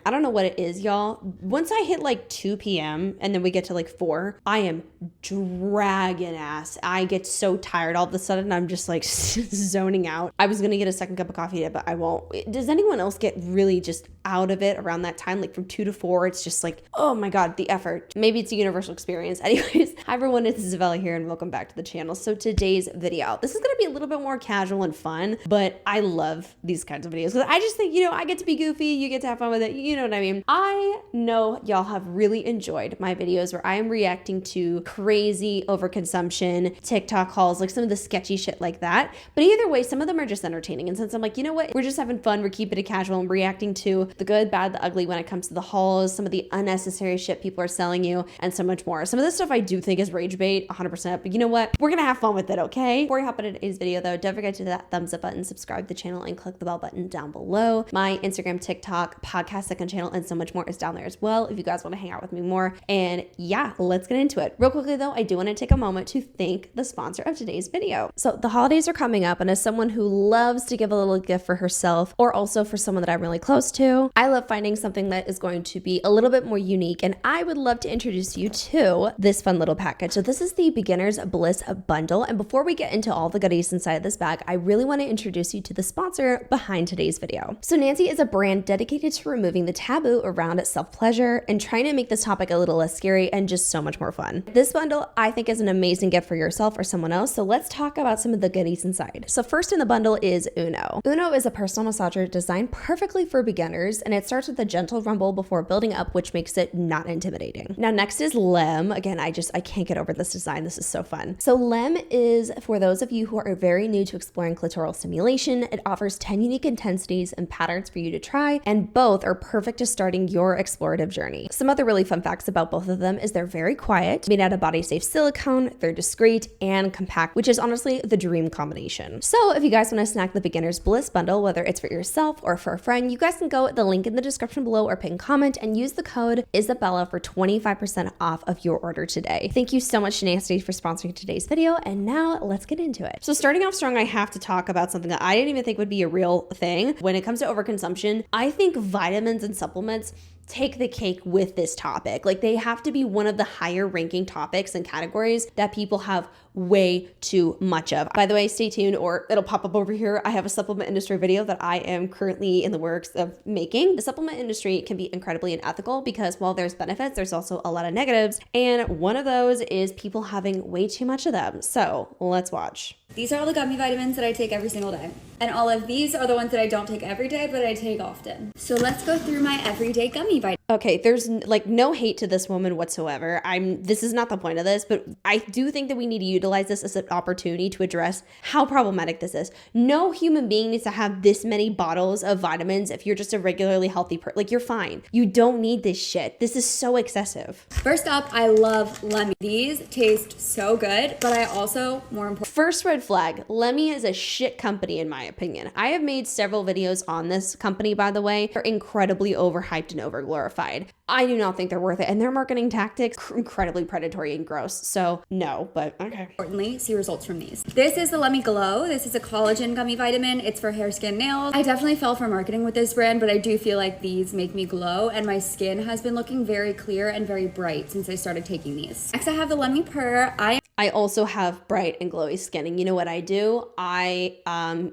I don't know what it is, y'all. Once I hit like 2 p.m. and then we get to like 4, I am dragging ass. I get so tired all of a sudden. I'm just like zoning out. I was going to get a second cup of coffee, but I won't. Does anyone else get really just out of it around that time? Like from 2 to 4, it's just like, oh my God, the effort. Maybe it's a universal experience. Anyways, hi everyone, it's Isabella here and welcome back to the channel. So today's video, this is going to be a little bit more casual and fun, but I love these kinds of videos because I just think, I get to be goofy, you get to have fun with it, you know what I mean? I know y'all have really enjoyed my videos where I am reacting to crazy overconsumption, TikTok hauls, like some of the sketchy shit like that. But either way, some of them are just entertaining. And since I'm like, you know what, we're just having fun, we're keeping it casual and reacting to the good, bad, the ugly when it comes to the hauls, some of the unnecessary shit people are selling you, and so much more. Some of this stuff I do think is rage bait, 100%, but you know what? We're gonna have fun with it, okay? Before we hop into today's video though, don't forget to hit that thumbs up button, subscribe to the channel, and click the bell button down below. My Instagram, TikTok, podcast second channel, and so much more is down there as well if you guys want to hang out with me more. And yeah, let's get into it. Real quickly though, I do want to take a moment to thank the sponsor of today's video. So the holidays are coming up, and as someone who loves to give a little gift for herself or also for someone that I'm really close to, I love finding something that is going to be a little bit more unique, and I would love to introduce you to this fun little package. So this is the Beginner's Bliss Bundle, and before we get into all the goodies inside of this bag, I really want to introduce you to the sponsor behind today's video. So Nancy is a brand dedicated to removing the taboo around self-pleasure and trying to make this topic a little less scary and just so much more fun. This bundle I think is an amazing gift for yourself or someone else, so let's talk about some of the goodies inside. So first in the bundle is Uno. Uno is a personal massager designed perfectly for beginners, and it starts with a gentle rumble before building up, which makes it not intimidating. Now next is Lem. Again, I can't get over this design. This is so fun. So Lem is for those of you who are very new to exploring clitoral stimulation. It offers 10 unique intensities and patterns for you to try, and both are perfect to starting your explorative journey. Some other really fun facts about both of them is they're very quiet, made out of body safe silicone, they're discreet and compact, which is honestly the dream combination. So if you guys want to snack the Beginner's Bliss Bundle, whether it's for yourself or for a friend, you guys can go at the link in the description below or pinned comment and use the code Isabella for 25% off of your order today. Thank you so much to Nancy for sponsoring today's video, and now let's get into it. So starting off strong, I have to talk about something that I didn't even think would be a real thing. When it comes to overconsumption, I think vitamins and supplements take the cake with this topic. Like, they have to be one of the higher ranking topics and categories that people have way too much of. By the way, stay tuned or it'll pop up over here. I have a supplement industry video that I am currently in the works of making. The supplement industry can be incredibly unethical because while there's benefits, there's also a lot of negatives. And one of those is people having way too much of them. So let's watch. These are all the gummy vitamins that I take every single day. And all of these are the ones that I don't take every day, but I take often. So let's go through my everyday gummy vitamins. Okay, there's like no hate to this woman whatsoever. This is not the point of this, but I do think that we need to utilize this as an opportunity to address how problematic this is. No human being needs to have this many bottles of vitamins if you're just a regularly healthy person. Like, you're fine. You don't need this shit. This is so excessive. First up, I love Lemmy. These taste so good, but I also, more important. First red flag, Lemmy is a shit company in my opinion. I have made several videos on this company, by the way. They're incredibly overhyped and overglorified. I do not think they're worth it, and their marketing tactics incredibly predatory and gross. So no, but okay. Importantly, see results from these. This is the Lemmy Glow. This is a collagen gummy vitamin. It's for hair, skin, nails. I definitely fell for marketing with this brand, but I do feel like these make me glow, and my skin has been looking very clear and very bright since I started taking these. Next, I have the Lemmy Purr. I also have bright and glowy skin, and you know what I do?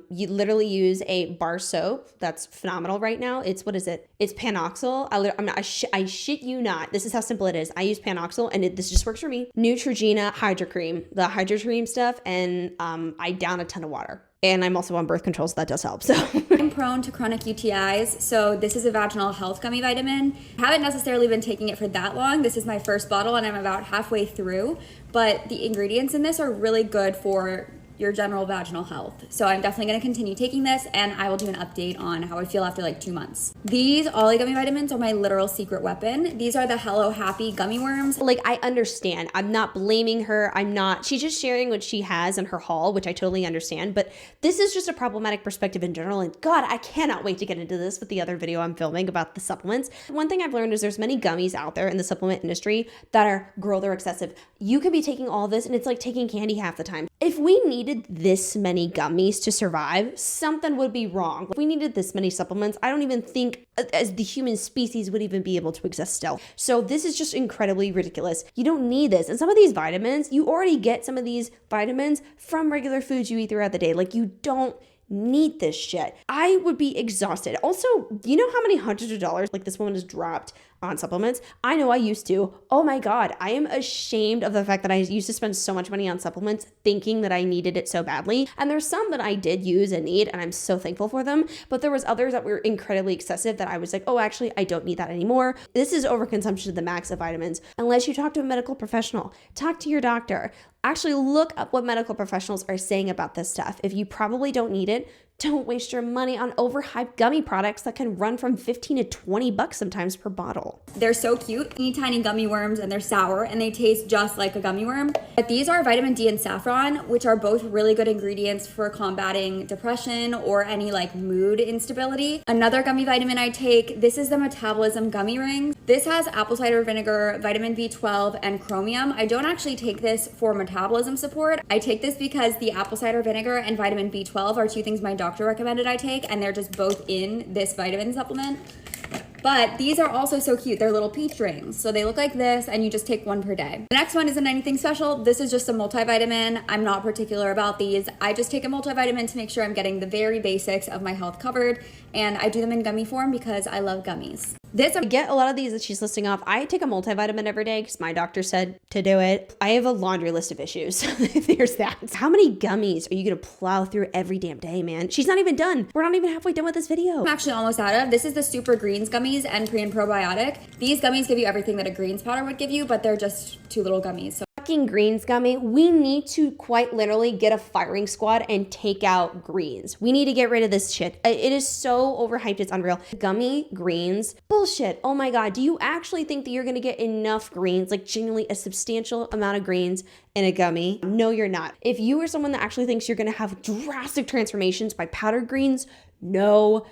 You literally use a bar soap that's phenomenal right now. What is it? It's Panoxyl. I shit you not. This is how simple it is. I use Panoxyl, and this just works for me. Neutrogena Hydro Cream, the Hydro Cream stuff, and I down a ton of water. And I'm also on birth control, so that does help. So I'm prone to chronic UTIs, so this is a vaginal health gummy vitamin. I haven't necessarily been taking it for that long. This is my first bottle and I'm about halfway through, but the ingredients in this are really good for your general vaginal health. So I'm definitely gonna continue taking this, and I will do an update on how I feel after like 2 months. These Ollie gummy vitamins are my literal secret weapon. These are the Hello Happy gummy worms. Like, I understand. I'm not blaming her. She's just sharing what she has in her haul, which I totally understand. But this is just a problematic perspective in general. And God, I cannot wait to get into this with the other video I'm filming about the supplements. One thing I've learned is there's many gummies out there in the supplement industry that are, girl, they're excessive. You could be taking all this and it's like taking candy half the time. If we needed this many gummies to survive, something would be wrong. If we needed this many supplements, I don't even think as the human species would even be able to exist still. So this is just incredibly ridiculous. You don't need this. And some of these vitamins, you already get some of these vitamins from regular foods you eat throughout the day. Like, you don't need this shit. I would be exhausted. Also, you know how many hundreds of dollars like this woman has dropped on supplements? I know I used to. Oh my God, I am ashamed of the fact that I used to spend so much money on supplements thinking that I needed it so badly. And there's some that I did use and need, and I'm so thankful for them. But there was others that were incredibly excessive that I was like, oh, actually, I don't need that anymore. This is overconsumption to the max of vitamins. Unless you talk to a medical professional, talk to your doctor. Actually look up what medical professionals are saying about this stuff. If you probably don't need it, don't waste your money on overhyped gummy products that can run from 15 to 20 bucks sometimes per bottle. They're so cute, teeny tiny gummy worms, and they're sour and they taste just like a gummy worm. But these are vitamin D and saffron, which are both really good ingredients for combating depression or any like mood instability. Another gummy vitamin I take, this is the Metabolism Gummy Ring. This has apple cider vinegar, vitamin B12, and chromium. I don't actually take this for metabolism support. I take this because the apple cider vinegar and vitamin B12 are two things my doctor recommended I take, and they're just both in this vitamin supplement. But these are also so cute. They're little peach rings. So they look like this, and you just take one per day. The next one isn't anything special. This is just a multivitamin. I'm not particular about these. I just take a multivitamin to make sure I'm getting the very basics of my health covered. And I do them in gummy form because I love gummies. I get a lot of these that she's listing off. I take a multivitamin every day because my doctor said to do it. I have a laundry list of issues. There's that. How many gummies are you going to plow through every damn day, man? She's not even done. We're not even halfway done with this video. I'm actually almost out of. This is the Super Greens gummies and pre and probiotic. These gummies give you everything that a greens powder would give you, but they're just two little gummies. So Greens gummy, we need to quite literally get a firing squad and take out greens. We need to get rid of this shit. It is so overhyped, it's unreal. Gummy greens, bullshit. Oh my God, do you actually think that you're gonna get enough greens, like genuinely a substantial amount of greens in a gummy? No, you're not. If you are someone that actually thinks you're gonna have drastic transformations by powdered greens, no.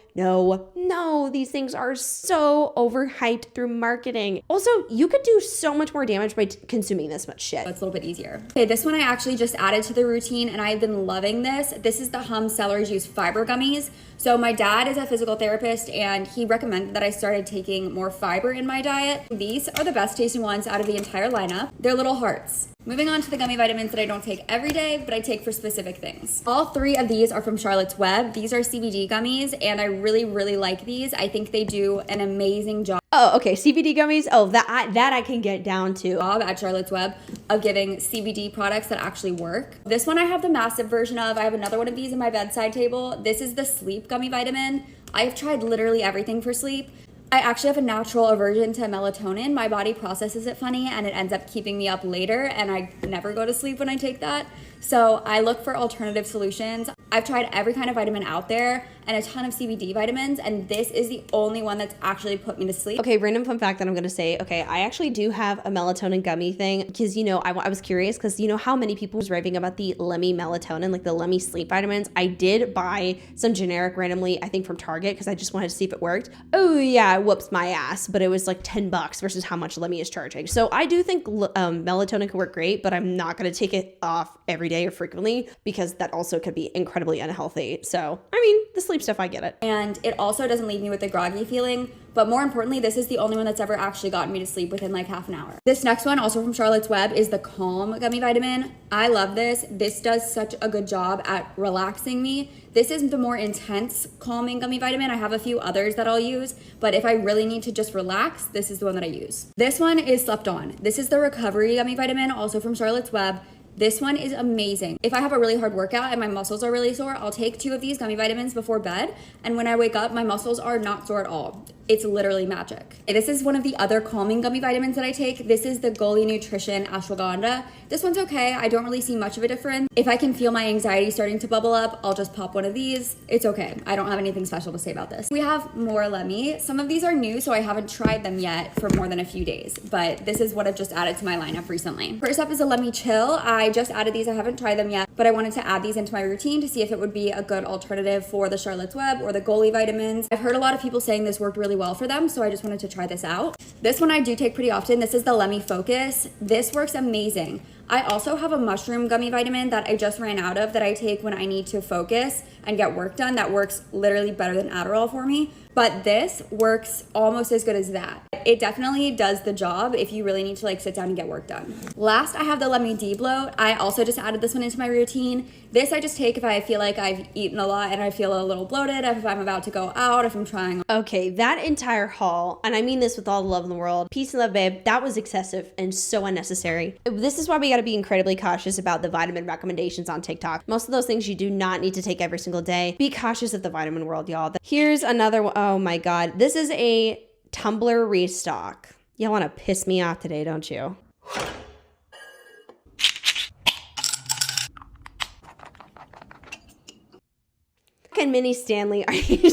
These things are so overhyped through marketing. Also, you could do so much more damage by consuming this much shit. It's a little bit easier. Okay, this one I actually just added to the routine, and I've been loving this. This is the Celery Juice Fiber Gummies. So my dad is a physical therapist, and he recommended that I started taking more fiber in my diet. These are the best tasting ones out of the entire lineup. They're little hearts. Moving on to the gummy vitamins that I don't take every day, but I take for specific things. All three of these are from Charlotte's Web. These are CBD gummies, and I really like these. I think they do an amazing job. Oh, okay, CBD gummies. Oh, that I can get down to. At Charlotte's Web of giving CBD products that actually work. This one I have the massive version of. I have another one of these in my bedside table. This is the Sleep Gummy Vitamin. I've tried literally everything for sleep. I actually have a natural aversion to melatonin. My body processes it funny and it ends up keeping me up later, and I never go to sleep when I take that. So I look for alternative solutions. I've tried every kind of vitamin out there and a ton of CBD vitamins, and this is the only one that's actually put me to sleep. Okay, random fun fact that I'm gonna say. Okay, I actually do have a melatonin gummy thing because, you know, I was curious because, you know, how many people was raving about the Lemmy melatonin, like the Lemmy sleep vitamins. I did buy some generic randomly, I think from Target, because I just wanted to see if it worked. Oh yeah, it whoops my ass, but it was like $10 versus how much Lemmy is charging. So I do think melatonin could work great, but I'm not gonna take it off every day or frequently because that also could be incredibly unhealthy. So, I mean, the sleep stuff, I get it. And it also doesn't leave me with a groggy feeling. But more importantly, this is the only one that's ever actually gotten me to sleep within like half an hour. This next one, also from Charlotte's Web, is the Calm Gummy Vitamin. I love this. This does such a good job at relaxing me. This is the more intense calming gummy vitamin. I have a few others that I'll use, but if I really need to just relax, this is the one that I use. This one is Slept On. This is the Recovery Gummy Vitamin, also from Charlotte's Web. This one is amazing. If I have a really hard workout and my muscles are really sore, I'll take 2 of these gummy vitamins before bed. And when I wake up, my muscles are not sore at all. It's literally magic. This is one of the other calming gummy vitamins that I take. This is the Goli Nutrition Ashwagandha. This one's okay. I don't really see much of a difference. If I can feel my anxiety starting to bubble up, I'll just pop one of these. It's okay. I don't have anything special to say about this. We have more Lemmy. Some of these are new, so I haven't tried them yet for more than a few days, but this is what I've just added to my lineup recently. First up is a Lemmy Chill. I just added these. I haven't tried them yet, but I wanted to add these into my routine to see if it would be a good alternative for the Charlotte's Web or the Goli vitamins. I've heard a lot of people saying this worked really well for them, so I just wanted to try this out. This one I do take pretty often. This is the Lemmy Focus. This works amazing. I also have a mushroom gummy vitamin that I just ran out of that I take when I need to focus and get work done. That works literally better than Adderall for me. But this works almost as good as that. It definitely does the job if you really need to like sit down and get work done. Last, I have the Let Me Bloat. I also just added this one into my routine. This I just take if I feel like I've eaten a lot and I feel a little bloated, if I'm about to go out, if I'm trying. Okay, that entire haul, and I mean this with all the love in the world, peace and love, babe, that was excessive and so unnecessary. This is why we gotta be incredibly cautious about the vitamin recommendations on TikTok. Most of those things you do not need to take every single day. Be cautious of the vitamin world, y'all. Here's another one. Oh my God. This is a Tumbler restock. Y'all want to piss me off today, don't you? And mini Stanley, are you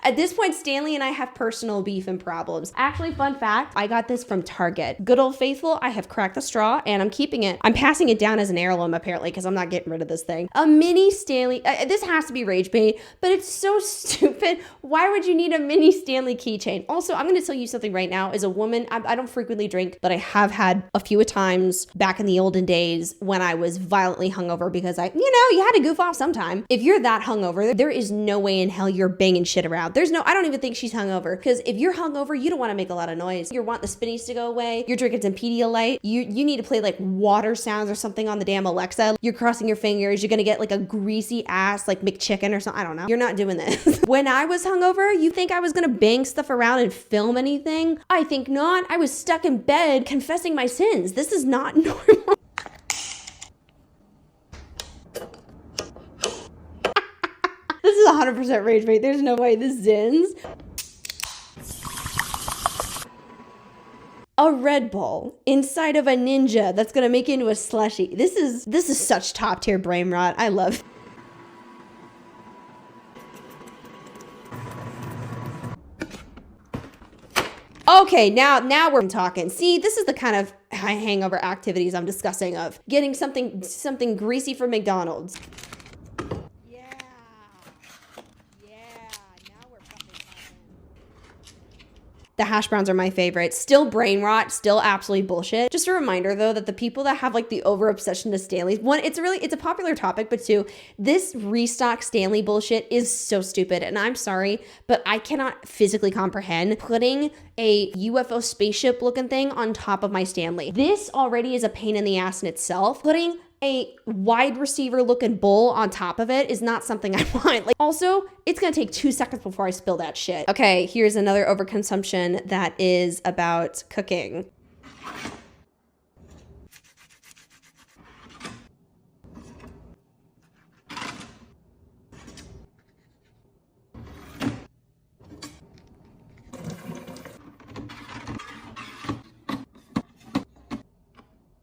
At this point, Stanley and I have personal beef and problems. Actually, fun fact, I got this from Target. Good old faithful, I have cracked the straw and I'm keeping it. I'm passing it down as an heirloom apparently because I'm not getting rid of this thing. A mini Stanley, this has to be rage bait, but it's so stupid. Why would you need a mini Stanley keychain? Also, I'm gonna tell you something right now. As a woman, I don't frequently drink, but I have had a few times back in the olden days when I was violently hungover because you had to goof off sometime. If you're that hungover, there is no way in hell you're banging shit around. I don't even think she's hungover because if you're hungover, you don't want to make a lot of noise. You want the spinnies to go away. You're drinking some Pedialyte. You need to play like water sounds or something on the damn Alexa. You're crossing your fingers. You're going to get like a greasy ass like McChicken or something. I don't know. You're not doing this. When I was hungover, you think I was going to bang stuff around and film anything? I think not. I was stuck in bed confessing my sins. This is not normal. This is 100% rage bait. There's no way this zins. A Red Bull inside of a Ninja that's gonna make it into a slushie. This is such top tier brain rot. I love it. Okay, now we're talking. See, this is the kind of hangover activities I'm discussing of getting something greasy from McDonald's. The hash browns are my favorite. Still brain rot, still absolutely bullshit. Just a reminder though that the people that have like the over obsession to Stanley's, one, it's a popular topic, but two, this restock Stanley bullshit is so stupid. And I'm sorry, but I cannot physically comprehend putting a UFO spaceship looking thing on top of my Stanley. This already is a pain in the ass in itself. Putting a wide receiver looking bowl on top of it is not something I want. Like, also, it's gonna take 2 seconds before I spill that shit. Okay, here's another overconsumption that is about cooking.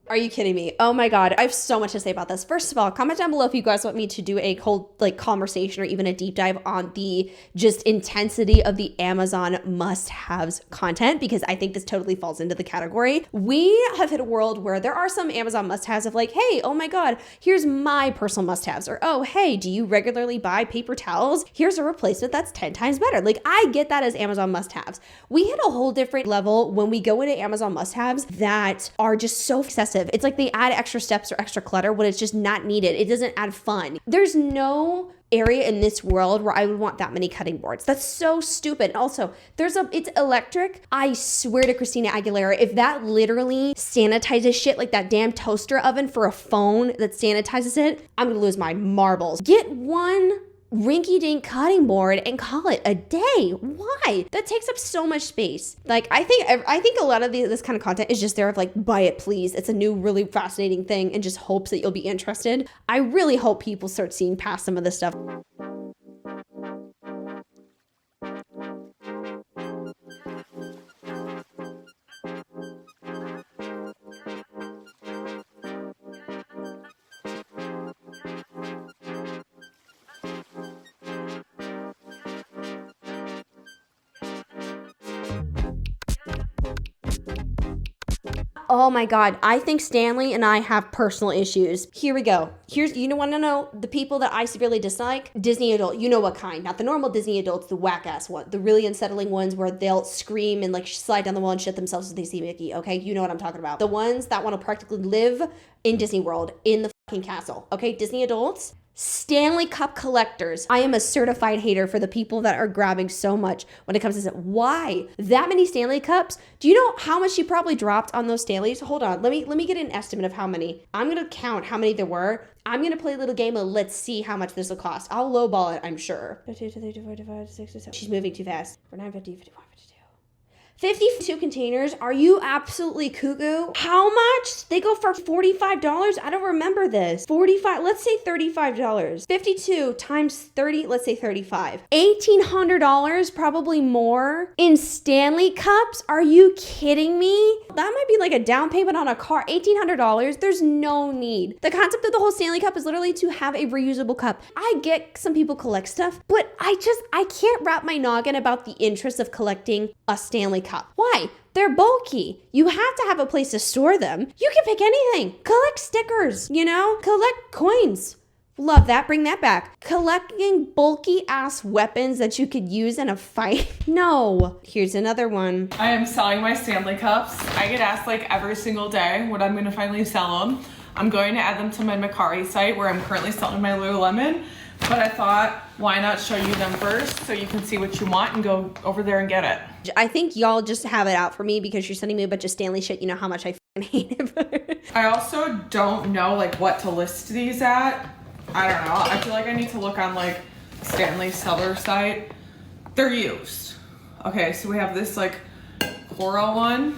Are you kidding me? Oh my God. I have so much to say about this. First of all, comment down below if you guys want me to do a whole like conversation or even a deep dive on the just intensity of the Amazon must-haves content, because I think this totally falls into the category. We have hit a world where there are some Amazon must-haves of like, hey, oh my God, here's my personal must-haves. Or, oh, hey, do you regularly buy paper towels? Here's a replacement that's 10 times better. Like, I get that as Amazon must-haves. We hit a whole different level when we go into Amazon must-haves that are just so excessive. It's like they add extra steps or extra clutter when it's just not needed. It doesn't add fun. There's no area in this world where I would want that many cutting boards. That's so stupid. Also, it's electric. I swear to Christina Aguilera, if that literally sanitizes shit like that damn toaster oven for a phone that sanitizes it, I'm gonna lose my marbles. Get one rinky-dink cutting board and call it a day. Why? That takes up so much space. Like, I think a lot of this kind of content is just there of like, buy it please. It's a new really fascinating thing and just hopes that you'll be interested. I really hope people start seeing past some of this stuff. Oh my God. I think Stanley and I have personal issues. Here we go. You want to know the people that I severely dislike? Disney adult. You know what kind. Not the normal Disney adults, the whack ass one. The really unsettling ones where they'll scream and like slide down the wall and shit themselves as they see Mickey. Okay, you know what I'm talking about. The ones that want to practically live in Disney World in the fucking castle. Okay, Disney adults. Stanley Cup collectors. I am a certified hater for the people that are grabbing so much when it comes to why that many Stanley Cups. Do you know how much you probably dropped on those Stanleys? Hold on, let me get an estimate of how many. I'm gonna count how many there were. I'm gonna play a little game of let's see how much this will cost. I'll lowball it, I'm sure. She's moving too fast. For 950, 51, 52. 52 containers. Are you absolutely cuckoo? How much? They go for $45. I don't remember this. 45, let's say $35. 52 times 30, let's say 35. $1,800, probably more, in Stanley Cups? Are you kidding me? That might be like a down payment on a car. $1,800, there's no need. The concept of the whole Stanley Cup is literally to have a reusable cup. I get some people collect stuff, but I can't wrap my noggin about the interest of collecting a Stanley Cup. Why? They're bulky. You have to have a place to store them. You can pick anything. Collect stickers, collect coins. Love that. Bring that back. Collecting bulky ass weapons that you could use in a fight. No. Here's another one. I am selling my Stanley Cups. I get asked like every single day when I'm going to finally sell them. I'm going to add them to my Mercari site where I'm currently selling my Lululemon. But I thought, why not show you them first so you can see what you want and go over there and get it. I think y'all just have it out for me because you're sending me a bunch of Stanley shit. You know how much I fucking hate it. I also don't know like what to list these at. I don't know. I feel like I need to look on like Stanley's seller site. They're used. Okay, so we have this like coral one.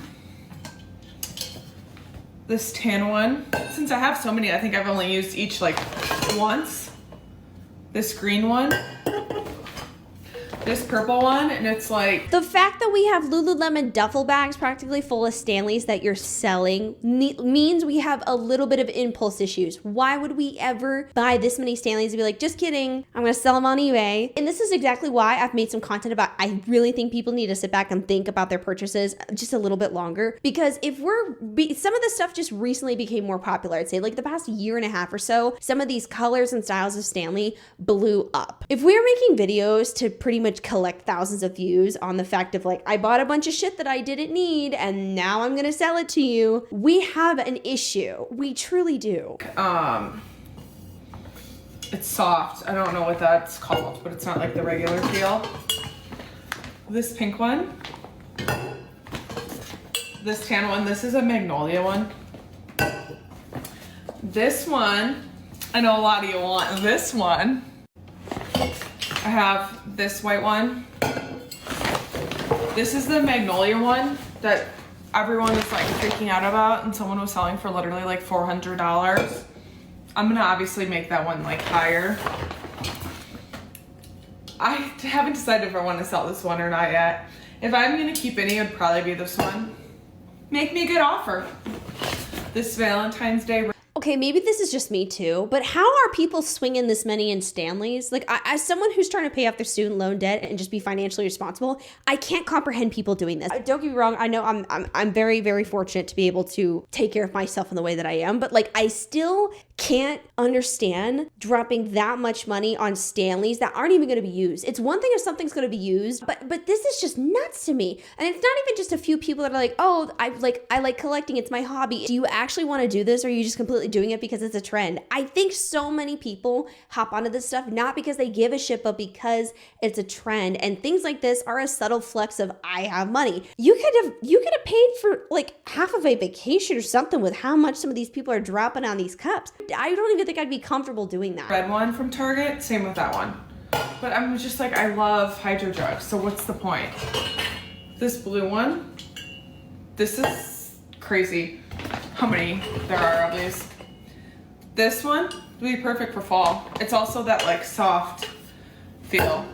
This tan one. Since I have so many, I think I've only used each like once. This green one, this purple one, and it's like... The fact that we have Lululemon duffel bags practically full of Stanleys that you're selling means we have a little bit of impulse issues. Why would we ever buy this many Stanleys and be like, just kidding, I'm gonna sell them on eBay? And this is exactly why I've made some content about, I really think people need to sit back and think about their purchases just a little bit longer. Because if some of this stuff just recently became more popular, I'd say like the past year and a half or so, some of these colors and styles of Stanley blew up. If we're making videos to pretty much collect thousands of views on the fact of like, I bought a bunch of shit that I didn't need and now I'm gonna sell it to you, we have an issue. We truly do. It's soft. I don't know what that's called, but it's not like the regular feel. This pink one. This tan one. This is a magnolia one. This one, I know a lot of you want this one. I have this white one. This is the magnolia one that everyone is like freaking out about and someone was selling for literally like $400. I'm gonna obviously make that one like higher. I haven't decided if I want to sell this one or not yet. If I'm gonna keep any, it would probably be this one. Make me a good offer. This Valentine's Day. Okay, maybe this is just me too, but how are people swinging this many in Stanleys? Like, as someone who's trying to pay off their student loan debt and just be financially responsible, I can't comprehend people doing this. Don't get me wrong, I know I'm very, very fortunate to be able to take care of myself in the way that I am, but like, I still can't understand dropping that much money on Stanleys that aren't even going to be used. It's one thing if something's going to be used, but this is just nuts to me. And it's not even just a few people that are like, oh, I like collecting, it's my hobby. Do you actually want to do this, or are you just completely doing it because it's a trend? I think so many people hop onto this stuff not because they give a shit, but because it's a trend. And things like this are a subtle flex of I have money. You could have paid for like half of a vacation or something with how much some of these people are dropping on these cups. I don't even think I'd be comfortable doing that. Red one from Target, same with that one. But I'm just like, I love hydro jugs, so what's the point? This blue one, this is crazy how many there are of these. This one would be perfect for fall. It's also that like soft feel.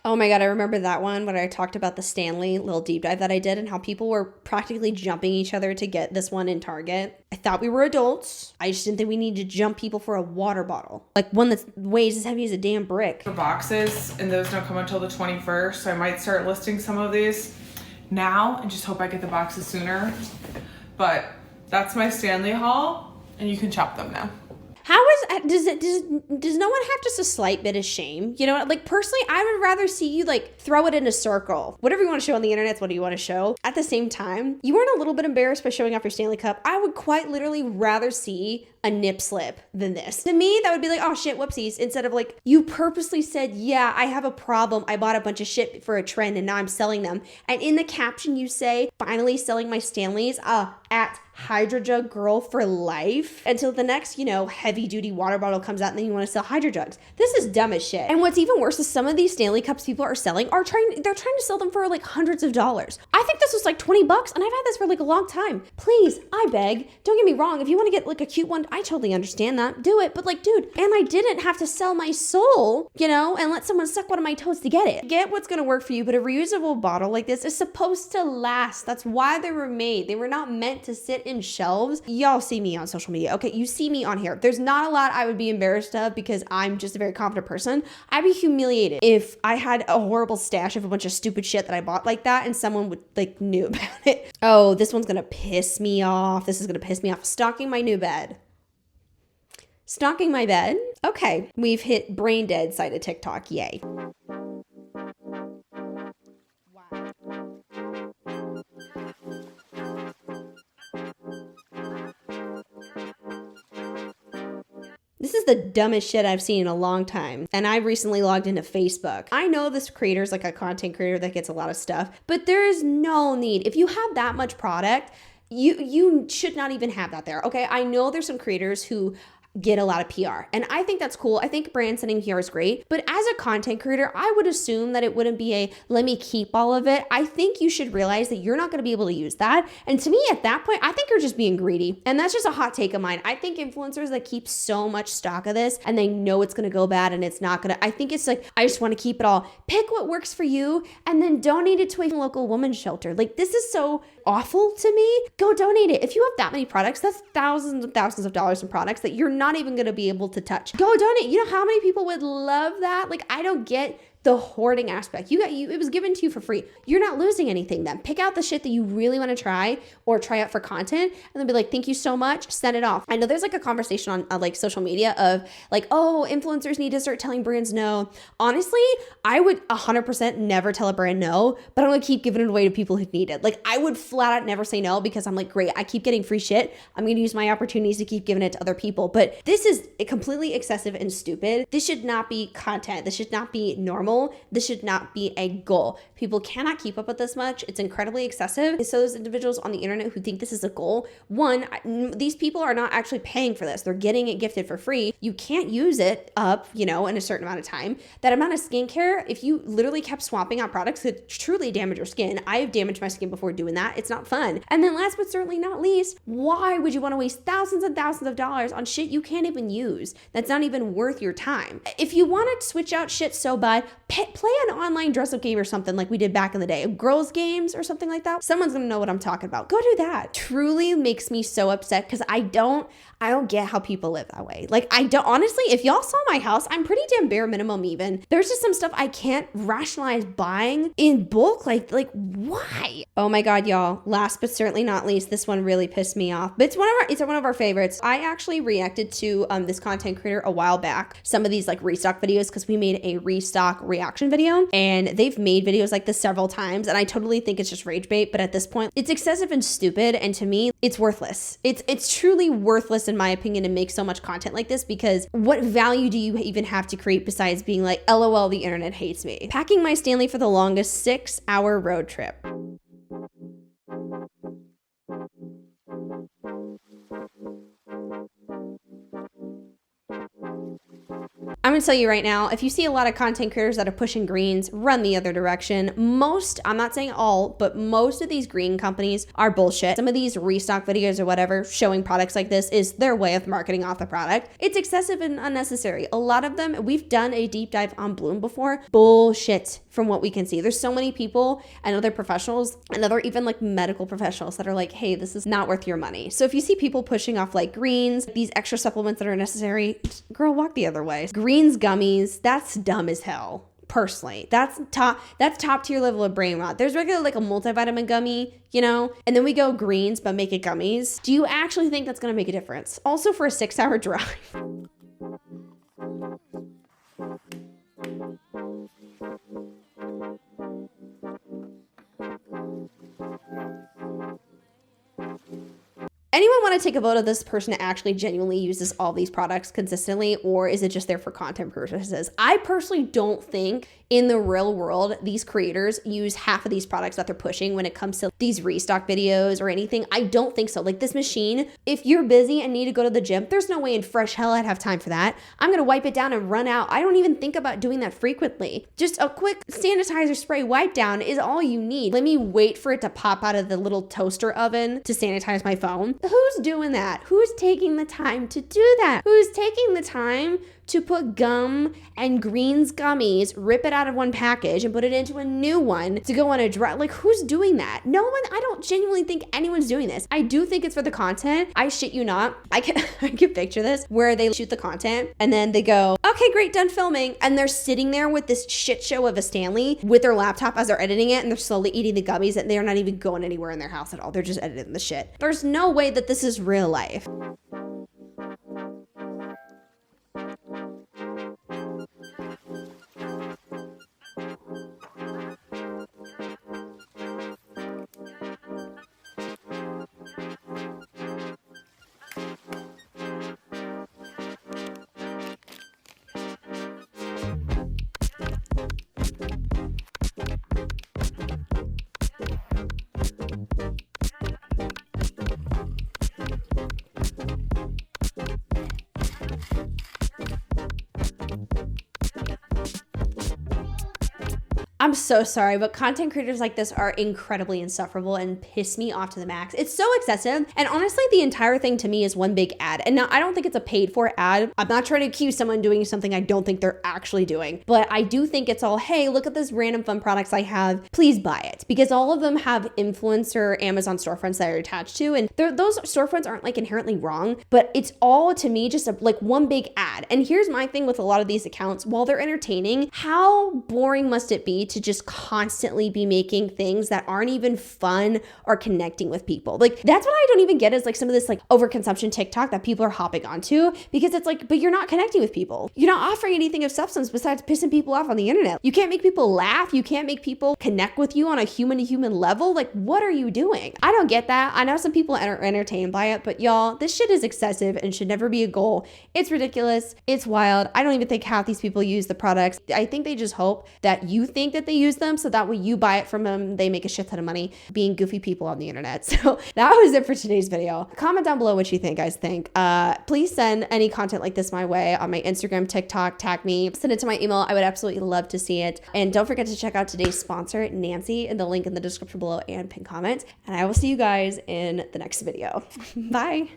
Oh my God, I remember that one when I talked about the Stanley little deep dive that I did and how people were practically jumping each other to get this one in Target. I thought we were adults. I just didn't think we needed to jump people for a water bottle. Like one that weighs as heavy as a damn brick. The boxes, and those don't come until the 21st, so I might start listing some of these now and just hope I get the boxes sooner. But that's my Stanley haul, and you can shop them now. How does no one have just a slight bit of shame? You know, like personally, I would rather see you like throw it in a circle. Whatever you want to show on the internet, what do you want to show? At the same time, you weren't a little bit embarrassed by showing off your Stanley Cup. I would quite literally rather see a nip slip than this. To me, that would be like, oh shit, whoopsies. Instead of like, you purposely said, yeah, I have a problem. I bought a bunch of shit for a trend and now I'm selling them. And in the caption you say, finally selling my Stanleys at Hydro Jug Girl for life until the next, you know, heavy duty water bottle comes out and then you want to sell Hydro Jugs. This is dumb as shit. And what's even worse is some of these Stanley Cups people are selling they're trying to sell them for like hundreds of dollars. I think this was like $20 and I've had this for like a long time. Please, I beg, don't get me wrong. If you want to get like a cute one, I totally understand that. Do it. But like, dude, and I didn't have to sell my soul, you know, and let someone suck one of my toes to get it. Get what's going to work for you, but a reusable bottle like this is supposed to last. That's why they were made. They were not meant to sit in shelves. Y'all see me on social media. Okay, you see me on here. There's not a lot I would be embarrassed of because I'm just a very confident person. I'd be humiliated if I had a horrible stash of a bunch of stupid shit that I bought like that and someone would like knew about it. Oh, this one's gonna piss me off. This is gonna piss me off. Stocking my new bed. Stocking my bed. Okay, we've hit brain dead side of TikTok. Yay. This is the dumbest shit I've seen in a long time. And I recently logged into Facebook. I know this creator is like a content creator that gets a lot of stuff, but there is no need. If you have that much product, you should not even have that there. Okay, I know there's some creators who get a lot of PR. And I think that's cool. I think brand sending PR is great. But as a content creator, I would assume that it wouldn't be a let me keep all of it. I think you should realize that you're not going to be able to use that. And to me, at that point, I think you're just being greedy. And that's just a hot take of mine. I think influencers that keep so much stock of this and they know it's going to go bad and it's not going to, I think it's like, I just want to keep it all. Pick what works for you and then donate it to a local women's shelter. Like, this is so awful to me. Go donate it. If you have that many products, that's thousands and thousands of dollars in products that you're not even going to be able to touch. Go donate. You know how many people would love that? Like, I don't get the hoarding aspect. It was given to you for free. You're not losing anything then. Pick out the shit that you really want to try or try out for content and then be like, thank you so much, send it off. I know there's like a conversation on like social media of like, oh, influencers need to start telling brands no. Honestly, I would 100% never tell a brand no, but I'm gonna keep giving it away to people who need it. Like, I would flat out never say no because I'm like, great, I keep getting free shit. I'm gonna use my opportunities to keep giving it to other people. But this is completely excessive and stupid. This should not be content. This should not be normal. This should not be a goal. People cannot keep up with this much. It's incredibly excessive. So those individuals on the internet who think this is a goal, one, these people are not actually paying for this. They're getting it gifted for free. You can't use it up, you know, in a certain amount of time. That amount of skincare, if you literally kept swapping out products, could truly damage your skin. I have damaged my skin before doing that. It's not fun. And then last but certainly not least, why would you want to waste thousands and thousands of dollars on shit you can't even use? That's not even worth your time. If you want to switch out shit so bad, play an online dress-up game or something like we did back in the day. Girls games or something like that. Someone's gonna know what I'm talking about. Go do that. Truly makes me so upset because I don't get how people live that way. Like, I don't, honestly, if y'all saw my house, I'm pretty damn bare minimum even. There's just some stuff I can't rationalize buying in bulk. Like why? Oh my God, y'all. Last but certainly not least, this one really pissed me off. But it's one of our favorites. I actually reacted to this content creator a while back. Some of these like restock videos because we made a restock reaction video and they've made videos like this several times and I totally think it's just rage bait, but at this point it's excessive and stupid and to me it's worthless. It's truly worthless in my opinion to make so much content like this because what value do you even have to create besides being like, LOL, the internet hates me. Packing my Stanley for the longest 6-hour road trip. I'm gonna tell you right now, if you see a lot of content creators that are pushing greens, run the other direction. Most, I'm not saying all, but most of these green companies are bullshit. Some of these restock videos or whatever showing products like this is their way of marketing off the product. It's excessive and unnecessary. A lot of them, we've done a deep dive on Bloom before. Bullshit from what we can see. There's so many people and other professionals and other even like medical professionals that are like, hey, this is not worth your money. So if you see people pushing off like greens, these extra supplements that are necessary, girl, walk the other way. Greens gummies, that's dumb as hell. Personally, that's top tier level of brain rot. There's regular like a multivitamin gummy, you know, and then we go greens but make it gummies. Do you actually think that's going to make a difference? Also for a 6-hour drive. Anyone want to take a vote of this person actually genuinely uses all these products consistently, or is it just there for content purposes? I personally don't think in the real world these creators use half of these products that they're pushing when it comes to these restock videos or anything. I don't think so. Like this machine, if you're busy and need to go to the gym, there's no way in fresh hell I'd have time for that. I'm going to wipe it down and run out. I don't even think about doing that frequently. Just a quick sanitizer spray wipe down is all you need. Let me wait for it to pop out of the little toaster oven to sanitize my phone. Who's doing that? Who's taking the time to do that? Who's taking the time to put gum and greens gummies, rip it out of one package and put it into a new one to go on a dry? Like, who's doing that? No one. I don't genuinely think anyone's doing this. I do think it's for the content. I shit you not. I can picture this where they shoot the content and then they go, okay, great, done filming. And they're sitting there with this shit show of a Stanley with their laptop as they're editing it, and they're slowly eating the gummies, and they're not even going anywhere in their house at all. They're just editing the shit. There's no way that this is real life. I'm so sorry, but content creators like this are incredibly insufferable and piss me off to the max. It's so excessive. And honestly, the entire thing to me is one big ad. And now I don't think it's a paid for ad. I'm not trying to accuse someone doing something I don't think they're actually doing, but I do think it's all, hey, look at this random fun products I have. Please buy it. Because all of them have influencer Amazon storefronts that are attached to. And those storefronts aren't like inherently wrong, but it's all to me just like one big ad. And here's my thing with a lot of these accounts. While they're entertaining, how boring must it be to just constantly be making things that aren't even fun or connecting with people? Like, that's what I don't even get is like some of this like overconsumption TikTok that people are hopping onto, because it's like, but you're not connecting with people. You're not offering anything of substance besides pissing people off on the internet. You can't make people laugh. You can't make people connect with you on a human to human level. Like, what are you doing? I don't get that. I know some people are entertained by it, but y'all, this shit is excessive and should never be a goal. It's ridiculous. It's wild. I don't even think half these people use the products. I think they just hope that you think that they use them, so that way you buy it from them, they make a shit ton of money being goofy people on the internet. So that was it for today's video. Comment down below what you guys think. Please send any content like this my way on my Instagram, TikTok, tag me, send it to my email. I would absolutely love to see it. And don't forget to check out today's sponsor, Nancy, in the link in the description below and pin comment. And I will see you guys in the next video. Bye.